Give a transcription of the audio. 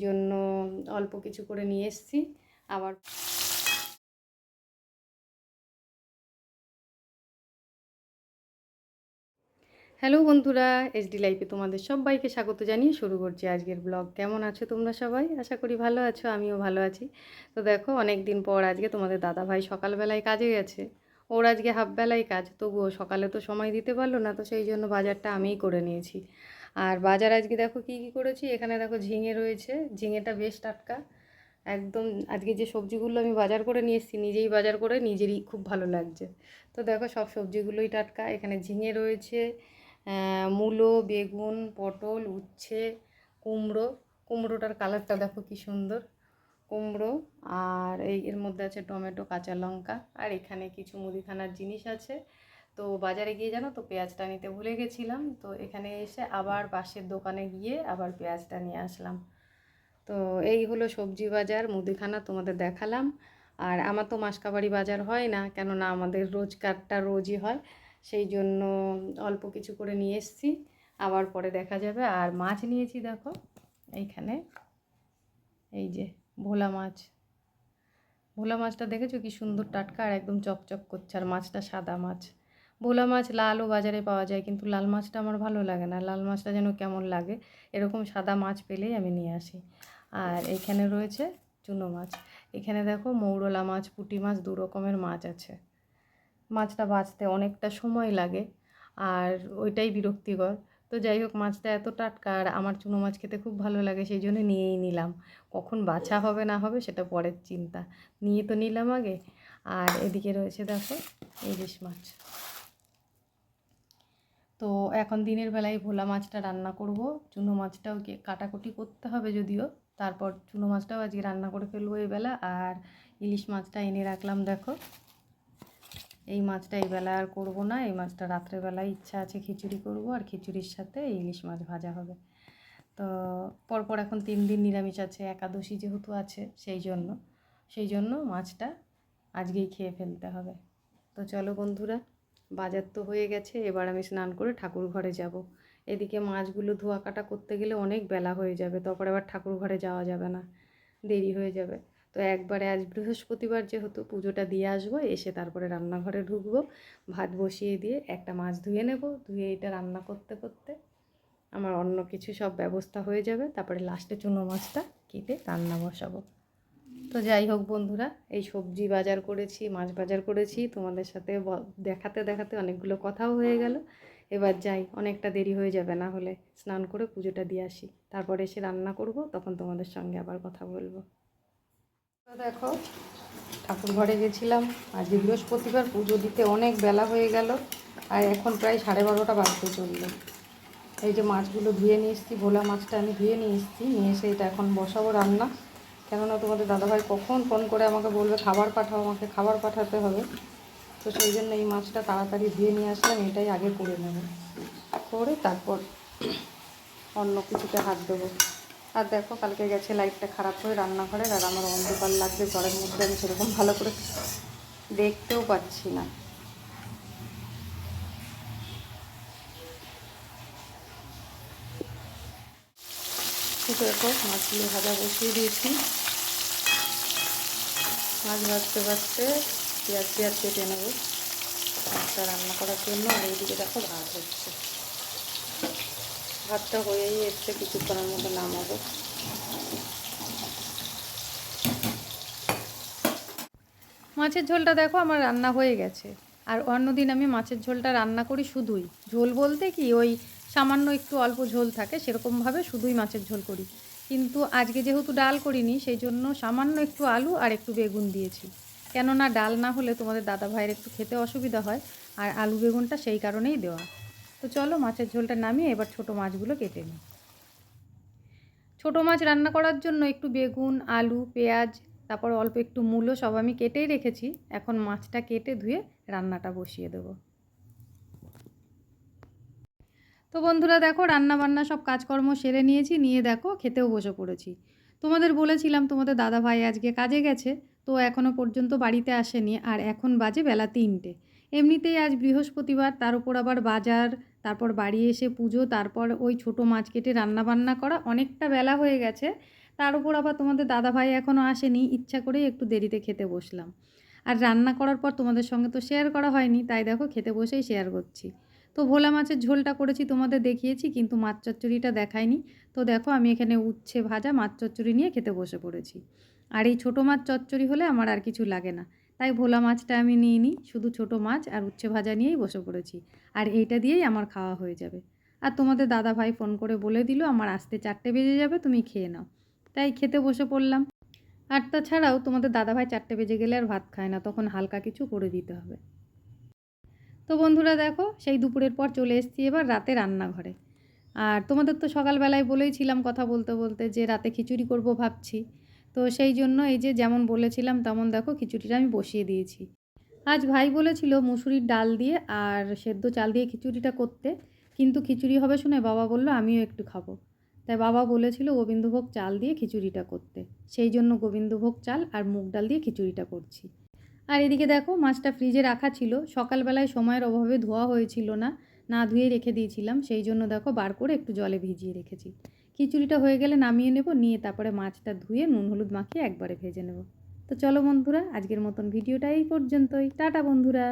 জন্য অল্প কিছু করে নিয়ে এসেছি। আবার হ্যালো বন্ধুরা, এসডি লাইফে তোমাদের সবাইকে স্বাগত জানিয়ে শুরু করছি আজকের ব্লগ। কেমন আছো তোমরা সবাই? আশা করি ভালো আছো, আমিও ভালো আছি। তো দেখো, অনেক দিন পর আজকে তোমাদের দাদাভাই সকালবেলায় কাজে গেছে। ওর আজকে হাফবেলায় কাজ, তবুও সকালে তো সময় দিতে পারলো না, তো সেই জন্য বাজারটা আমিই করে নিয়েছি। আর বাজার আজকে দেখো কী কী করেছি। এখানে দেখো ঝিঙে রয়েছে, ঝিঙেটা বেশ টাটকা একদম। আজকে যে সবজিগুলো আমি বাজার করে নিয়ে এসেছি, নিজেই বাজার করে নিজেরই খুব ভালো লাগছে। তো দেখো, সব সবজিগুলোই টাটকা। এখানে ঝিঙে রয়েছে, মূলো, বেগুন, পটল, উচ্ছে, কুমড়ো। কুমড়োটার কালারটা দেখো কি সুন্দর, কুমড়ো। আর এর মধ্যে আছে টমেটো, কাঁচা লঙ্কা, আর এখানে কিছু মুদিখানার জিনিস আছে। তো বাজারে গিয়ে জানো তো পেঁয়াজটা নিতে ভুলে গেছিলাম, তো এখানে এসে আবার পাশের দোকানে গিয়ে আবার পেঁয়াজটা নিয়ে আসলাম। তো এই হলো সবজি বাজার, মুদিখানা তোমাদের দেখালাম। আর আমার তো মাসকাবারি বাজার হয় না, কেননা আমাদের রোজকারটা রোজই হয়, সেই জন্য অল্প কিছু করে নিয়ে এসেছি, আবার পরে দেখা যাবে। আর মাছ নিয়েছি দেখো, এইখানে এই যে ভোলা মাছ। ভোলা মাছটা দেখেছো কি সুন্দর টাটকা আর একদম চকচক করছে, আর মাছটা সাদা মাছ। ভোলা মাছ লালও বাজারে পাওয়া যায়, কিন্তু লাল মাছটা আমার ভালো লাগে না, লাল মাছটা যেন কেমন লাগে। এরকম সাদা মাছ পেলেই আমি নিয়ে আসি। আর এইখানে রয়েছে চুনো মাছ। এখানে দেখো মৌরলা মাছ, পুঁটি মাছ, দু রকমের মাছ আছে। মাছটা বাছতে অনেকটা সময় লাগে, আর ওইটাই বিরক্তিকর। তো যাই হোক, মাছটা এত টাটকা আর আমার চুনো মাছ খেতে খুব ভালো লাগে, সেই জন্য নিয়েই নিলাম। কখন বাছা হবে না হবে সেটা পরের চিন্তা, নিয়ে তো নিলাম আগে। আর এদিকে রয়েছে দেখো ইলিশ মাছ। তো এখন দিনের বেলায় ভোলা মাছটা রান্না করব, চুনো মাছটাও কাটাকুটি করতে হবে যদিও, তারপর চুনো মাছটাও আজকে রান্না করে ফেলবো এই বেলা। আর ইলিশ মাছটা এনে রাখলাম দেখো। এই মাছটা এই বেলা আর করবো না, এই মাছটা রাত্রেবেলায় ইচ্ছা আছে খিচুড়ি করব, আর খিচুড়ির সাথে ইলিশ মাছ ভাজা হবে। তো পরপর এখন 3 দিন নিরামিষ আছে, একাদশী যেহেতু আছে, সেই জন্য মাছটা আজকেই খেয়ে ফেলতে হবে। তো চলো বন্ধুরা, বাজার তো হয়ে গেছে, এবার আমি স্নান করে ঠাকুর ঘরে যাব। এদিকে মাছগুলো ধোয়া কাটা করতে গেলে অনেক বেলা হয়ে যাবে, তারপর আবার ঠাকুর ঘরে যাওয়া যাবে না, দেরি হয়ে যাবে। তো একবারে আজ বৃহস্পতিবার যেহেতু পুজোটা দিয়ে আসবো, এসে তারপরে রান্নাঘরে ঢুকবো, ভাত বসিয়ে দিয়ে একটা মাছ ধুয়ে নেব, ধুয়ে এটা রান্না করতে করতে আমার অন্য কিছু সব ব্যবস্থা হয়ে যাবে, তারপরে লাস্টে চুনো মাছটা কেটে রান্না বসাবো। তো যাই হোক বন্ধুরা, এই সবজি বাজার করেছি, মাছ বাজার করেছি, তোমাদের সাথে দেখাতে দেখাতে অনেকগুলো কথাও হয়ে গেল। এবার যাই, অনেকটা দেরি হয়ে যাবে, না হলে স্নান করে পুজোটা দিয়ে আসি, তারপরে এসে রান্না করব, তখন তোমাদের সঙ্গে আবার কথা বলবো। তো দেখো, ঠাকুর ঘরে গেছিলাম, আজ বৃহস্পতিবার, পুজো দিতে অনেক বেলা হয়ে গেল, আর এখন প্রায় 12:30 বাজতে চললো। এই যে মাছগুলো ধুয়ে নিয়ে এসেছি, ভোলা মাছটা আমি ধুয়ে নিয়ে এসেছি, নিয়ে এসে এটা এখন বসাবো রান্না। কেননা তোমাদের দাদাভাই কখন ফোন করে আমাকে বলবে খাবার পাঠাও, আমাকে খাবার পাঠাতে হবে। তো সেই জন্য এই মাছটা তাড়াতাড়ি ধুয়ে নিয়ে আসলাম, এটাই আগে করে নেব, করে তারপর অন্য কিছুতে হাত দেবো। আর দেখো, কালকে গেছে লাইটটা খারাপ হয়ে রান্নাঘরের, আর আমার অন্ধকার লাগছে ঘরের মধ্যে, আমি সেরকম ভালো করে দেখতেও পাচ্ছি না। দেখো, মাছগুলো ভাজা বসিয়ে দিয়েছি, মাছ ভাজতে ভাজতে পেঁয়াজ কেটে নেবো মাছটা রান্না করার জন্য। আর এইদিকে দেখো ভাত হচ্ছে, ভাতটা হয়েই এসছে, কিছুক্ষণের মধ্যে নামাবো। মাছের ঝোলটা দেখো আমার রান্না হয়ে গেছে। আর অন্যদিন আমি মাছের ঝোলটা রান্না করি শুধুই, ঝোল বলতে কি ওই সামান্য একটু অল্প ঝোল থাকে, সেরকমভাবে শুধুই মাছের ঝোল করি। কিন্তু আজকে যেহেতু ডাল করিনি, সেই জন্য সামান্য একটু আলু আর একটু বেগুন দিয়েছি, কেননা ডাল না হলে তোমাদের দাদা ভাইয়ের একটু খেতে অসুবিধা হয়, আর আলু বেগুনটা সেই কারণেই দেওয়া। তো চলো মাছের ঝোলটা নামিয়ে এবার ছোটো মাছগুলো কেটে নিই। ছোটো মাছ রান্না করার জন্য একটু বেগুন, আলু, পেঁয়াজ, তারপর অল্প একটু মূলো সব আমি কেটেই রেখেছি। এখন মাছটা কেটে ধুয়ে রান্নাটা বসিয়ে দেবো। তো বন্ধুরা দেখো, রান্না বান্না সব কাজকর্ম সেরে নিয়েছি, নিয়ে দেখো খেতেও বসে পড়েছি। তোমাদের বলেছিলাম তোমাদের দাদা ভাই আজকে কাজে গেছে, তো এখনও পর্যন্ত বাড়িতে আসেনি, আর এখন বাজে বেলা 3টে। এমনিতেই আজ বৃহস্পতিবার, তার উপর আবার বাজার, তারপর বাড়ি এসে পুজো, তারপর ওই ছোটো মাছ কেটে রান্না বান্না করা, অনেকটা বেলা হয়ে গেছে। তার উপর আবার তোমাদের দাদাভাই এখনও আসেনি, ইচ্ছা করেই একটু দেরিতে খেতে বসলাম। আর রান্না করার পর তোমাদের সঙ্গে তো শেয়ার করা হয়নি, তাই দেখো খেতে বসেই শেয়ার করছি। তো ভোলা মাছের ঝোলটা করেছি তোমাদের দেখিয়েছি, কিন্তু মাছ চচ্চড়িটা দেখাইনি। তো দেখো আমি এখানে উচ্ছে ভাজা মাছ চচ্চড়ি নিয়ে খেতে বসে পড়েছি। আর এই ছোটো মাছ চচ্চড়ি হলে আমার আর কিছু লাগে না, তাই ভোলা মাছটা আমি নিয়ে নিই, শুধু ছোটো মাছ আর উচ্ছে ভাজা নিয়েই বসে পড়েছি। আর এইটা দিয়েই আমার খাওয়া হয়ে যাবে। আর তোমাদের দাদাভাই ফোন করে বলে দিল আমার আসতে 4টে বেজে যাবে, তুমি খেয়ে নাও। তাই খেতে বসে পড়লাম। আর তাছাড়াও তোমাদের দাদাভাই 4টে বেজে গেলে আর ভাত খায় না, তখন হালকা কিছু করে দিতে হবে। তো বন্ধুরা দেখো সেই দুপুরের পর চলে এসেছি এবার রাতে রান্নাঘরে। আর তোমাদের তো সকালবেলায় বলেইছিলাম কথা বলতে বলতে যে রাতে খিচুড়ি করব ভাবছি। তো সেই জন্য এই যে যেমন বলেছিলাম তেমন দেখো খিচুড়িটা আমি বসিয়ে দিয়েছি। আজ ভাই বলেছিল মুসুরির ডাল দিয়ে আর সেদ্ধ চাল দিয়ে খিচুড়িটা করতে, কিন্তু খিচুড়ি হবে শুনে বাবা বলল আমিও একটু খাবো। তাই বাবা বলেছিল গোবিন্দভোগ চাল দিয়ে খিচুড়িটা করতে, সেই জন্য গোবিন্দভোগ চাল আর মুগ ডাল দিয়ে খিচুড়িটা করছি। আর এদিকে দেখো মাছটা ফ্রিজে রাখা ছিল, সকালবেলায় সময়ের অভাবে ধোয়া হয়েছিল না, না ধুয়ে রেখে দিয়েছিলাম, সেই জন্য দেখো বার করে একটু জলে ভিজিয়ে রেখেছি। খিচুড়িটা হয়ে গেলে নামিয়ে নেব, নিয়ে তারপরে মাছটা ধুয়ে নুন হলুদ মাখিয়ে একবারে ভেজে নেব। তো চলো বন্ধুরা, আজকের মতন ভিডিওটা এই পর্যন্তই। টাটা বন্ধুরা।